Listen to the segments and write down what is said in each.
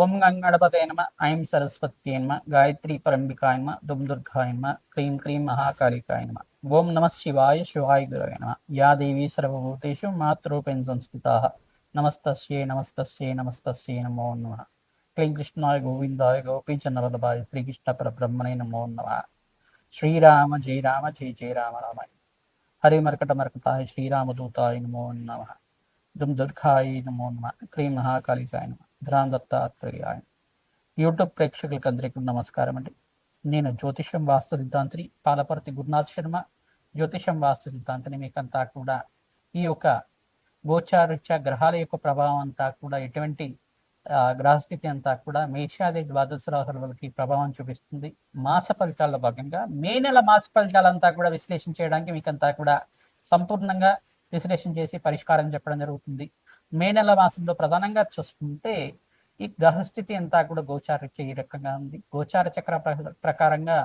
ఓం గంగణపతే నమ ఐం సరస్వత్యై నమ గాయత్రీ పరంబికాయ నమ దుమ్ దుర్గాయ నమ క్లీం క్లీం మహాకాళికాయ నమ ఓం నమ శివాయ శివాయ గురవే నమ యా దేవీ సర్వభూతేషు మాతృరూపేణ సంస్థితాః నమస్తస్యై నమస్తస్యై నమస్తస్యై నమో నమః క్లీం కృష్ణాయ గోవిందాయ గోపీచంద్రవల్లభాయ శ్రీకృష్ణ పరబ్రహ్మణే నమో నమః శ్రీరామ జయ రామ జయ జయ రామ రామాయ హరి మర్కట మర్కటాయ శ్రీరామదూతాయ నమో నమః దుమ్ దుర్గాయ నమో నమః క్లీం మహాకాళికాయ నమ ధ్రాన్ దత్తాత్రేయాయ. యూట్యూబ్ ప్రేక్షకులకు అందరికీ నమస్కారం అండి. నేను జ్యోతిషం వాస్తు సిద్ధాంతిని పాలపర్తి గురునాథ్ శర్మ. జ్యోతిషం వాస్తు సిద్ధాంతిని మీకంతా కూడా ఈ యొక్క గోచారీత్యా గ్రహాల యొక్క ప్రభావం అంతా కూడా ఎటువంటి గ్రహస్థితి అంతా కూడా మేషాది ద్వాదశ రాశుల వాళ్ళకి ప్రభావం చూపిస్తుంది. మాస ఫలితాల్లో భాగంగా మే నెల మాస ఫలితాలంతా కూడా విశ్లేషణ చేయడానికి మీకంతా కూడా సంపూర్ణంగా విశ్లేషణ చేసి పరిష్కారం చెప్పడం జరుగుతుంది. మే నెల మాసంలో ప్రధానంగా చూసుకుంటే ఈ గ్రహస్థితి అంతా కూడా గోచారీత్యా ఈ రకంగా ఉంది. గోచార చక్ర ప్రకారంగా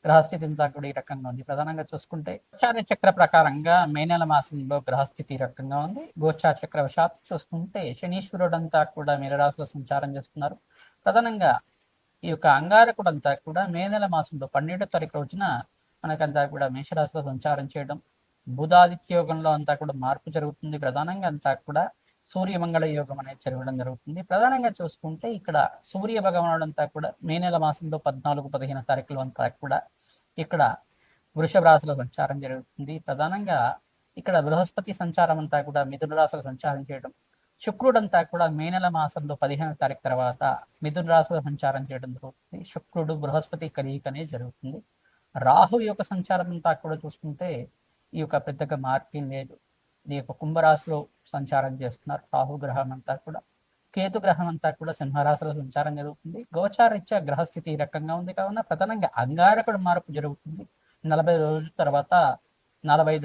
గ్రహస్థితి అంతా కూడా ఈ రకంగా ఉంది. ప్రధానంగా చూసుకుంటే గోచార చక్ర ప్రకారంగా మే నెల మాసంలో గ్రహస్థితి ఈ రకంగా ఉంది. గోచార చక్ర వశాత్తు చూసుకుంటే శనీశ్వరుడు అంతా కూడా మీనరాశిలో సంచారం చేస్తున్నారు. ప్రధానంగా ఈ యొక్క అంగారకుడు అంతా కూడా మే నెల మాసంలో 12వ తారీఖు రోజున మనకంతా కూడా మేషరాశిలో సంచారం చేయడం, బుధాదిత్య యోగంలో అంతా కూడా మార్పు జరుగుతుంది. ప్రధానంగా అంతా కూడా సూర్యమంగళ యోగం అనేది జరగడం జరుగుతుంది. ప్రధానంగా చూసుకుంటే ఇక్కడ సూర్య భగవానుడు అంతా కూడా మే నెల మాసంలో 14, 15 తారీఖులు అంతా కూడా ఇక్కడ వృషభ రాశిలో సంచారం జరుగుతుంది. ప్రధానంగా ఇక్కడ బృహస్పతి సంచారం అంతా కూడా మిథున రాశిలో సంచారం చేయడం, శుక్రుడు అంతా కూడా మే నెల మాసంలో 15వ తారీఖు తర్వాత మిథున రాశిలో సంచారం చేయడం జరుగుతుంది. శుక్రుడు బృహస్పతి కలయిక అనేది జరుగుతుంది. రాహు యొక్క సంచారం అంతా కూడా చూసుకుంటే ఈ యొక్క పెద్దగా మార్పు లేదు. ఈ యొక్క కుంభరాశిలో సంచారం చేస్తున్నారు రాహు గ్రహం అంతా కూడా. కేతు గ్రహం అంతా కూడా సింహరాశిలో సంచారం జరుగుతుంది. గోచారీత్యా గ్రహస్థితి ఈ రకంగా ఉంది కావున ప్రధానంగా అంగారకుడు మార్పు జరుగుతుంది. 45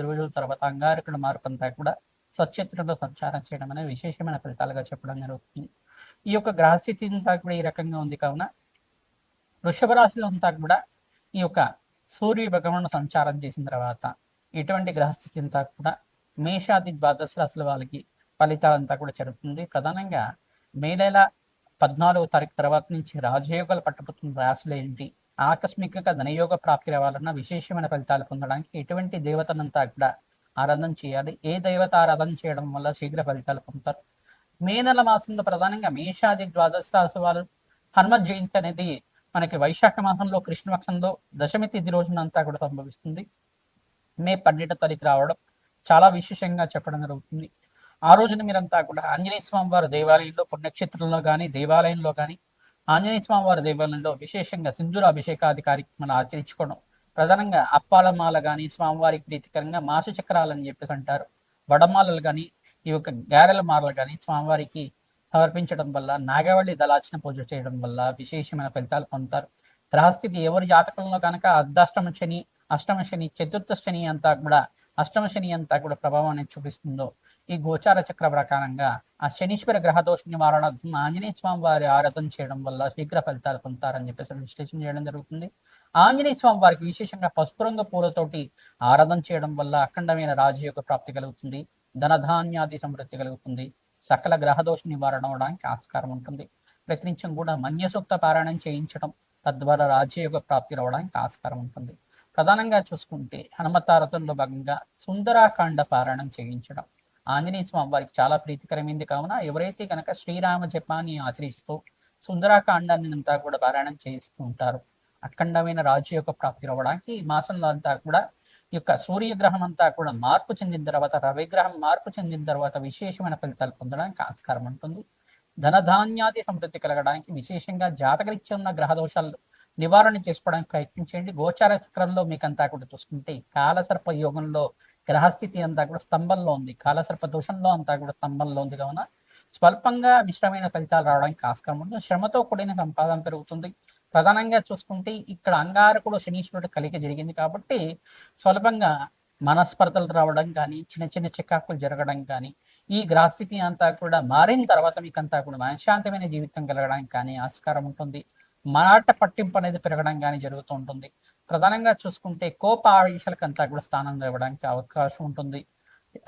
రోజుల తర్వాత అంగారకుడు మార్పు అంతా కూడా స్వచ్ఛత్రంలో సంచారం చేయడం అనేది విశేషమైన ఫలితాలుగా చెప్పడం జరుగుతుంది. ఈ యొక్క గ్రహస్థితి అంతా కూడా ఈ రకంగా ఉంది కావున వృషభ రాశిలో అంతా కూడా ఈ యొక్క సూర్య భగవానుడు సంచారం చేసిన తర్వాత ఇటువంటి గ్రహస్థితి అంతా కూడా మేషాది ద్వాదశ రాశుల వాళ్ళకి ఫలితాలంతా కూడా జరుగుతుంది. ప్రధానంగా మే నెల 14వ తారీఖు తర్వాత నుంచి రాజయోగాలు పట్టబోతున్న రాశులు ఏంటి, ఆకస్మికంగా ధనయోగ ప్రాప్తి రావాలన్న విశేషమైన ఫలితాలు పొందడానికి ఎటువంటి దేవతనంతా కూడా ఆరాధన చేయాలి, ఏ దేవత ఆరాధన చేయడం వల్ల శీఘ్ర ఫలితాలు పొందుతారు. మే నెల మాసంలో ప్రధానంగా మేషాది ద్వాదశ రాశి వాళ్ళు హనుమత్ జయంతి అనేది మనకి వైశాఖ మాసంలో కృష్ణపక్షంలో దశమి తిథి రోజునంతా కూడా సంభవిస్తుంది. మే 12వ తారీఖు రావడం చాలా విశేషంగా చెప్పడం జరుగుతుంది. ఆ రోజున మీరంతా కూడా ఆంజనేయ స్వామి వారి దేవాలయంలో పుణ్యక్షేత్రంలో కానీ దేవాలయంలో కానీ ఆంజనేయ స్వామి వారి దేవాలయంలో విశేషంగా సింధూర అభిషేకాది కార్యక్రమాలు ఆచరించుకోవడం, ప్రధానంగా అప్పాలమాల కానీ స్వామివారికి ప్రీతికరంగా మాస చక్రాలు అని చెప్పేసి అంటారు, వడమాలలు కానీ ఈ యొక్క గారెల మాలలు కానీ స్వామివారికి సమర్పించడం వల్ల, నాగవల్లి దళార్చన పూజ చేయడం వల్ల విశేషమైన ఫలితాలు పొందుతారు. గ్రహస్థితి ఎవరి జాతకంలో కనుక అర్ధాష్టమ శని, అష్టమ శని, చతుర్థ శని అంతా కూడా అష్టమ శని అంతా కూడా ప్రభావం అనేది చూపిస్తుందో ఈ గోచార చక్ర ప్రకారంగా ఆ శనీశ్వర గ్రహ దోష నివారణార్థం ఆంజనేయ స్వామి వారి ఆరాధన చేయడం వల్ల శీఘ్ర ఫలితాలు పొందుతారని చెప్పేసి విశ్లేషణ చేయడం జరుగుతుంది. ఆంజనేయ స్వామి వారికి విశేషంగా పసుపు రంగు పూలతోటి ఆరాధన చేయడం వల్ల అఖండమైన రాజయోగ ప్రాప్తి కలుగుతుంది, ధనధాన్యాది సమృద్ధి కలుగుతుంది, సకల గ్రహ దోష నివారణ అవడానికి ఆస్కారం ఉంటుంది. ప్రతినిత్యం కూడా మన్య సూక్త పారాయణం చేయించడం తద్వారా రాజయోగ ప్రాప్తి రావడానికి ఆస్కారం ఉంటుంది. ప్రధానంగా చూసుకుంటే హనుమతారథంలో భాగంగా సుందరాకాండ పారాయణం చేయించడం ఆంజనేయ స్వామి వారికి చాలా ప్రీతికరమైంది కావున ఎవరైతే కనుక శ్రీరామ జపాన్ని ఆచరిస్తూ సుందరాకాండాన్ని అంతా కూడా పారాయణం చేయిస్తూ ఉంటారు అఖండమైన రాజయోగ ప్రాప్తి రావడానికి. ఈ మాసంలో అంతా కూడా ఈ యొక్క సూర్యగ్రహం అంతా కూడా మార్పు చెందిన తర్వాత, రవిగ్రహం మార్పు చెందిన తర్వాత విశేషమైన ఫలితాలు పొందడానికి ఆస్కారం ఉంటుంది. ధనధాన్యాది సమృద్ధి కలగడానికి విశేషంగా జాతకరీత్యా ఉన్న గ్రహ దోషాలు నివారణ చేసుకోవడానికి ప్రయత్నించండి. గోచార చక్రంలో మీకంతా కూడా చూసుకుంటే కాలసర్ప యోగంలో గ్రహస్థితి అంతా కూడా స్తంభంలో ఉంది, కాలసర్ప దోషంలో అంతా కూడా స్తంభంలో ఉంది కావున స్వల్పంగా మిశ్రమైన ఫలితాలు రావడానికి ఆస్కారం ఉంటుంది. శ్రమతో కూడిన సంపాదన పెరుగుతుంది. ప్రధానంగా చూసుకుంటే ఇక్కడ అంగారకుడు శనీశ్వరుడు కలిగి జరిగింది కాబట్టి స్వల్పంగా మనస్పర్ధలు రావడం కానీ, చిన్న చిన్న చికాకులు జరగడం కానీ, ఈ గ్రహస్థితి అంతా కూడా మారిన తర్వాత మీకంతా కూడా మనశ్శాంతమైన జీవితం కలగడానికి కానీ ఆస్కారం ఉంటుంది. మాట పట్టింపు అనేది పెరగడం కానీ జరుగుతూ ఉంటుంది. ప్రధానంగా చూసుకుంటే కోప ఆవేశాలకు అంతా కూడా స్థానం ఇవ్వడానికి అవకాశం ఉంటుంది.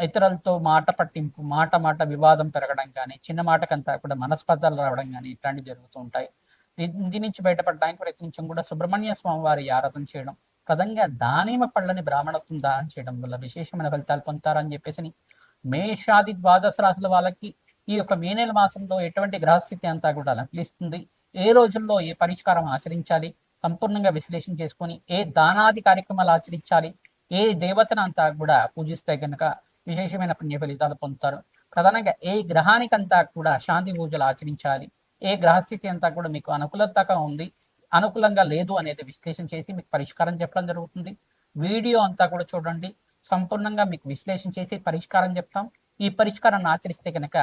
ఇతరులతో మాట పట్టింపు, మాట మాట వివాదం పెరగడం కానీ, చిన్న మాటకంతా కూడా మనస్పర్ధలు రావడం కానీ ఇట్లాంటివి జరుగుతూ ఉంటాయి. దీని నుంచి బయటపడడానికి ప్రయత్నించడం కూడా సుబ్రహ్మణ్య స్వామి వారి ఆరాధన చేయడం, ప్రధానంగా దానిమ్మ పళ్ళని బ్రాహ్మణత్వం దానం చేయడం వల్ల విశేషమైన ఫలితాలు పొందుతారని చెప్పేసి మేషాది ద్వాదశ రాశుల వాళ్ళకి ఈ యొక్క మే నెల మాసంలో ఎటువంటి గ్రహస్థితి అంతా కూడా లభిస్తుంది, ఏ రోజుల్లో ఏ పరిష్కారం ఆచరించాలి, సంపూర్ణంగా విశ్లేషణ చేసుకొని ఏ దానాది కార్యక్రమాలు ఆచరించాలి, ఏ దేవతను అంతా కూడా పూజిస్తే కనుక విశేషమైన పుణ్య ఫలితాలు పొందుతారు. ప్రధానంగా ఏ గ్రహానికంతా కూడా శాంతి పూజలు ఆచరించాలి, ఏ గ్రహస్థితి అంతా కూడా మీకు అనుకూలతగా ఉంది, అనుకూలంగా లేదు అనేది విశ్లేషణ చేసి మీకు పరిష్కారం చెప్పడం జరుగుతుంది. వీడియో అంతా కూడా చూడండి, సంపూర్ణంగా మీకు విశ్లేషణ చేసి పరిష్కారం చెప్తాం. ఈ పరిష్కారాన్ని ఆచరిస్తే కనుక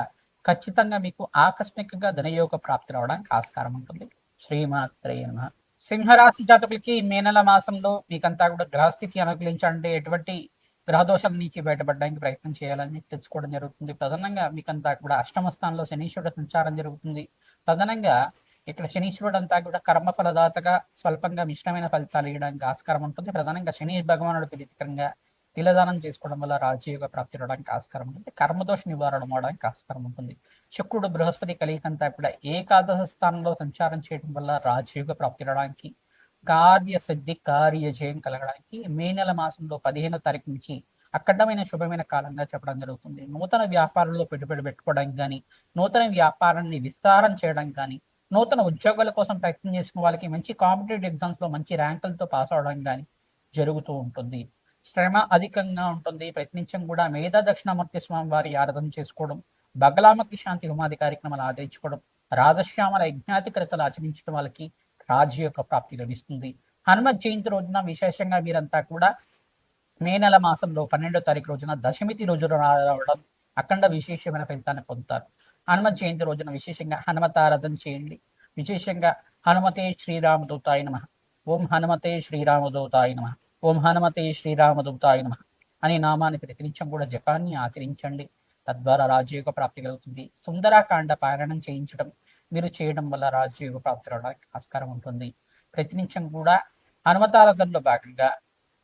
ఖచ్చితంగా మీకు ఆకస్మికంగా ధనయోగ ప్రాప్తి రావడానికి ఆస్కారం ఉంటుంది. శ్రీమాత్రే నమః. సింహరాశి జాతకులకి మే నెల మాసంలో మీకంతా కూడా గ్రహస్థితి అనుకూలించాలంటే ఎటువంటి గ్రహదోషం నుంచి బయటపడడానికి ప్రయత్నం చేయాలని తెలుసుకోవడం జరుగుతుంది. ప్రధానంగా మీకంతా కూడా అష్టమ స్థానంలో శనీశ్వరుడు సంచారం జరుగుతుంది. ప్రధానంగా ఇక్కడ శనీశ్వరుడు అంతా కూడా కర్మ ఫలదాతగా స్వల్పంగా మిశ్రమైన ఫలితాలు ఇవ్వడానికి ఆస్కారం ఉంటుంది. ప్రధానంగా శని భగవానుడు ప్రీతికరంగా తిలదానం చేసుకోవడం వల్ల రాజయోగ ప్రాప్తి రావడానికి ఆస్కారం ఉంటుంది. కర్మదోష నివారణ అవడానికి ఆస్కారం ఉంటుంది. శుక్రుడు బృహస్పతి కలిగికంతా కూడా ఏకాదశ స్థానంలో సంచారం చేయడం వల్ల రాజయోగ ప్రాప్తి రావడానికి, కార్య సిద్ధి కార్య జయం కలగడానికి మే నెల మాసంలో 15వ తారీఖు నుంచి అఖండమైన శుభమైన కాలంగా చెప్పడం జరుగుతుంది. నూతన వ్యాపారంలో పెట్టుబడి పెట్టుకోవడానికి కానీ, నూతన వ్యాపారాన్ని విస్తారం చేయడం కానీ, నూతన ఉద్యోగాల కోసం ప్రయత్నం చేసుకున్న వాళ్ళకి మంచి కాంపిటేటివ్ ఎగ్జామ్స్ లో మంచి ర్యాంకులతో పాస్ అవడం కానీ జరుగుతూ ఉంటుంది. శ్రమ అధికంగా ఉంటుంది. ప్రయత్నించడం కూడా మేధా దక్షిణామూర్తి స్వామి వారి ఆరాధన చేసుకోవడం, బగలామకి శాంతి హోమాది కార్యక్రమాలు ఆదరించుకోవడం, రాధశ్యామల యజ్ఞాతికృతలు ఆచరించడం వాళ్ళకి రాజ్య యొక్క ప్రాప్తి లభిస్తుంది. హనుమత్ జయంతి రోజున విశేషంగా మీరంతా కూడా మే నెల మాసంలో 12వ తారీఖు రోజున దశమితి రోజు రావడం అఖండ విశేషమైన ఫలితాన్ని పొందుతారు. హనుమత్ జయంతి రోజున విశేషంగా హనుమత ఆరాధన చేయండి. విశేషంగా హనుమతే శ్రీరామదూతాయ నమః, ఓం హనుమతే శ్రీరామదూతాయ నమః, ఓం హనుమతే శ్రీరామదూతాయ నమః అనే నామాన్ని ప్రతినిత్యం కూడా జపాన్ని ఆచరించండి. తద్వారా రాజయోగ ప్రాప్తి కలుగుతుంది. సుందరాకాండ పారాయణం చేయించడం మీరు చేయడం వల్ల రాజయోగ ప్రాప్తి రావడానికి ఆస్కారం ఉంటుంది. ప్రతినిత్యం కూడా హనుమతారాధనలో భాగంగా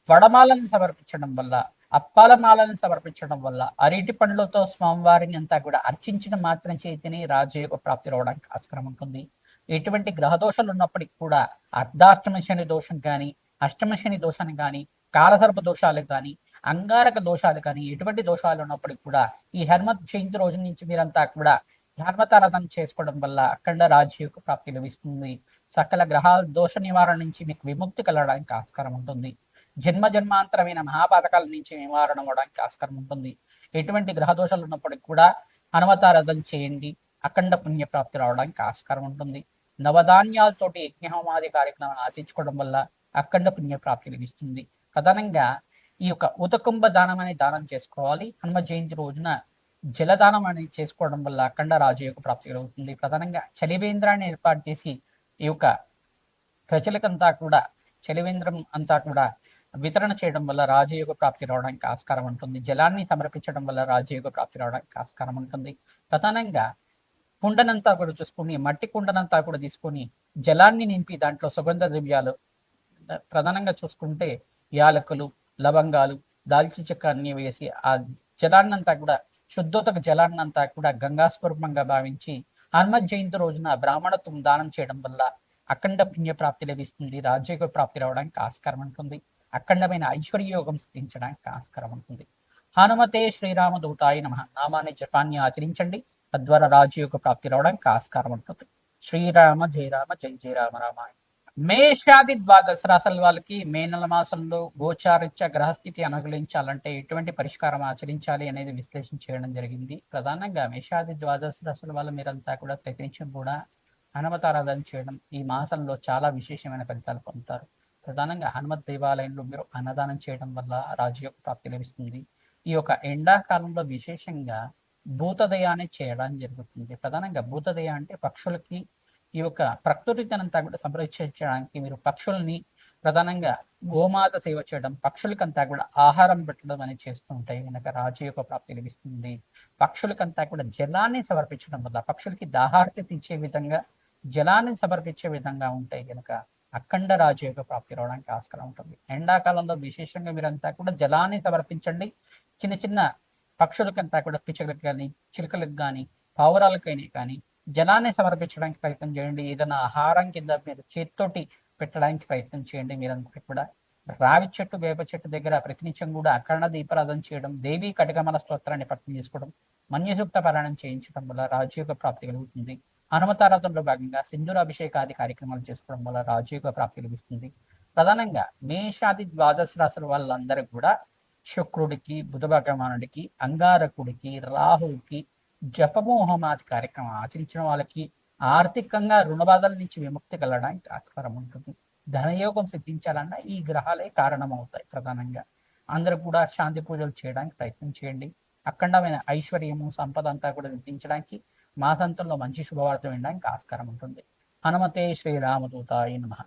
వడమాలను సమర్పించడం వల్ల, అప్పాల మాలను సమర్పించడం వల్ల, అరటి పండ్లతో స్వామివారిని అంతా కూడా అర్చించడం మాత్రం చేతిని రాజయోగ ప్రాప్తి రావడానికి ఆస్కారం ఉంటుంది. ఎటువంటి గ్రహ దోషాలు ఉన్నప్పటికీ కూడా అర్ధాష్టమ శని దోషం కానీ, అష్టమ శని దోషాన్ని కానీ, కాలసర్ప దోషాలు కానీ, అంగారక దోషాలు కానీ, ఎటువంటి దోషాలు ఉన్నప్పటికీ కూడా ఈ హనుమత్ జయంతి రోజు నుంచి మీరంతా కూడా హనుమతారాధన చేసుకోవడం వల్ల అఖండ రాజయోగ ప్రాప్తి లభిస్తుంది. సకల గ్రహాల దోష నివారణ నుంచి మీకు విముక్తి కలగడానికి ఆస్కారం ఉంటుంది. జన్మ జన్మాంతరమైన మహాపాతకాల నుంచి నివారణ అవడానికి ఆస్కారం ఉంటుంది. ఎటువంటి గ్రహ దోషాలు ఉన్నప్పటికీ కూడా హనుమతారాధన చేయండి, అఖండ పుణ్య ప్రాప్తి రావడానికి ఆస్కారం ఉంటుంది. నవధాన్యాలతోటి యజ్ఞహోమాది కార్యక్రమాన్ని ఆచరించుకోవడం వల్ల అఖండ పుణ్య ప్రాప్తి లభిస్తుంది. ప్రధానంగా ఈ యొక్క ఉతకుంభ దానం అనే దానం చేసుకోవాలి. హనుమ జయంతి రోజున జలదానం అనేది చేసుకోవడం వల్ల అఖండ రాజయోగ ప్రాప్తి కలుగుతుంది. ప్రధానంగా చలివేంద్రాన్ని ఏర్పాటు చేసి ఈ యొక్క ప్రజలకంతా కూడా చలివేంద్రం అంతా కూడా వితరణ చేయడం వల్ల రాజయోగ ప్రాప్తి రావడానికి ఆస్కారం ఉంటుంది. జలాన్ని సమర్పించడం వల్ల రాజయోగ ప్రాప్తి రావడానికి ఆస్కారం ఉంటుంది. ప్రధానంగా కుండనంతా కూడా చూసుకొని, మట్టి కుండనంతా కూడా తీసుకొని జలాన్ని నింపి దాంట్లో సుగంధ ద్రవ్యాలు ప్రధానంగా చూసుకుంటే యాలకులు, లవంగాలు, దాల్చిన చెక్క అన్ని వేసి ఆ జలాన్నంతా కూడా శుద్ధోతక జలాన్నంతా కూడా గంగా స్వరూపంగా భావించి హనుమత్ జయంతి రోజున బ్రాహ్మణత్వం దానం చేయడం వల్ల అఖండ పుణ్య ప్రాప్తి లభిస్తుంది. రాజయోగ ప్రాప్తి రావడానికి ఆస్కారం ఉంటుంది. అఖండమైన ఐశ్వర్యయోగం సిద్ధించడానికి ఆస్కారం ఉంటుంది. హనుమతే శ్రీరామదూతాయ నమః నామాన్ని జపాన్ని ఆచరించండి. తద్వారా రాజయోగ ప్రాప్తి రావడానికి ఆస్కారం ఉంటుంది. శ్రీరామ జయ రామ జయ జయ రామ రామాయ. మేషాది ద్వాదశ రాశుల వాళ్ళకి మే నెల మాసంలో గోచారిత్య గ్రహస్థితి అనుకూలించాలంటే ఎటువంటి పరిష్కారం ఆచరించాలి అనేది విశ్లేషణ చేయడం జరిగింది. ప్రధానంగా మేషాది ద్వాదశ రాశుల వాళ్ళు మీరంతా కూడా ప్రతినిత్యం కూడా హనుమతారాధన చేయడం ఈ మాసంలో చాలా విశేషమైన ఫలితాలు పొందుతారు. ప్రధానంగా హనుమత్ దేవాలయంలో మీరు అన్నదానం చేయడం వల్ల రాజయోగ ప్రాప్తి లభిస్తుంది. ఈ యొక్క ఎండాకాలంలో విశేషంగా భూతదయాన్ని చేయడం జరుగుతుంది. ప్రధానంగా భూతదయ అంటే పక్షులకి ఈ యొక్క ప్రకృతినంతా కూడా సంరక్షించడానికి మీరు పక్షుల్ని ప్రధానంగా గోమాత సేవ చేయడం, పక్షులకంతా కూడా ఆహారం పెట్టడం అనేది చేస్తూ ఉంటాయి కనుక రాజయోగ ప్రాప్తి లభిస్తుంది. పక్షులకంతా కూడా జలాన్ని సమర్పించడం వల్ల పక్షులకి దాహార్తి తీర్చే విధంగా జలాన్ని సమర్పించే విధంగా ఉంటాయి కనుక అఖండ రాజయోగ ప్రాప్తి రావడానికి ఆస్కారం ఉంటుంది. ఎండాకాలంలో విశేషంగా మీరంతా కూడా జలాన్ని సమర్పించండి. చిన్న చిన్న పక్షులకంతా కూడా పిచ్చుకలకు కానీ, చిలుకలకు కానీ, పావురాలకైనా కానీ జలాన్ని సమర్పించడానికి ప్రయత్నం చేయండి. ఏదైనా ఆహారం కింద మీరు చేత్తోటి పెట్టడానికి ప్రయత్నం చేయండి. మీరందరూ కూడా రావి చెట్టు, వేప చెట్టు దగ్గర ప్రతినిత్యం కూడా అఖండ దీపారాధన చేయడం, దేవీ కటకమల స్తోత్రాన్ని పఠనం చేసుకోవడం, మన్యసూక్త పారాయణం చేయించడం వల్ల రాజయోగ ప్రాప్తి కలుగుతుంది. హనుమతారాధనలో భాగంగా సింధూరాభిషేకాది కార్యక్రమాలు చేసుకోవడం వల్ల రాజయోగ ప్రాప్తి లభిస్తుంది. ప్రధానంగా మేషాది ద్వాదశ రాశుల వాళ్ళందరూ కూడా శుక్రుడికి, బుధ భగవానుడికి, అంగారకుడికి, రాహువుకి జపమోహమాది కార్యక్రమం ఆచరించిన వాళ్ళకి ఆర్థికంగా రుణ బాధల నుంచి విముక్తి కలగడానికి ఆస్కారం ఉంటుంది. ధనయోగం సిద్ధించాలన్నా ఈ గ్రహాలే కారణమవుతాయి. ప్రధానంగా అందరూ కూడా శాంతి పూజలు చేయడానికి ప్రయత్నం చేయండి. అఖండమైన ఐశ్వర్యము, సంపద అంతా కూడా సిద్ధించడానికి మాసంతంలో మంచి శుభవార్త వినడానికి ఆస్కారం ఉంటుంది. హనుమతే శ్రీరామదూతాయ నమః.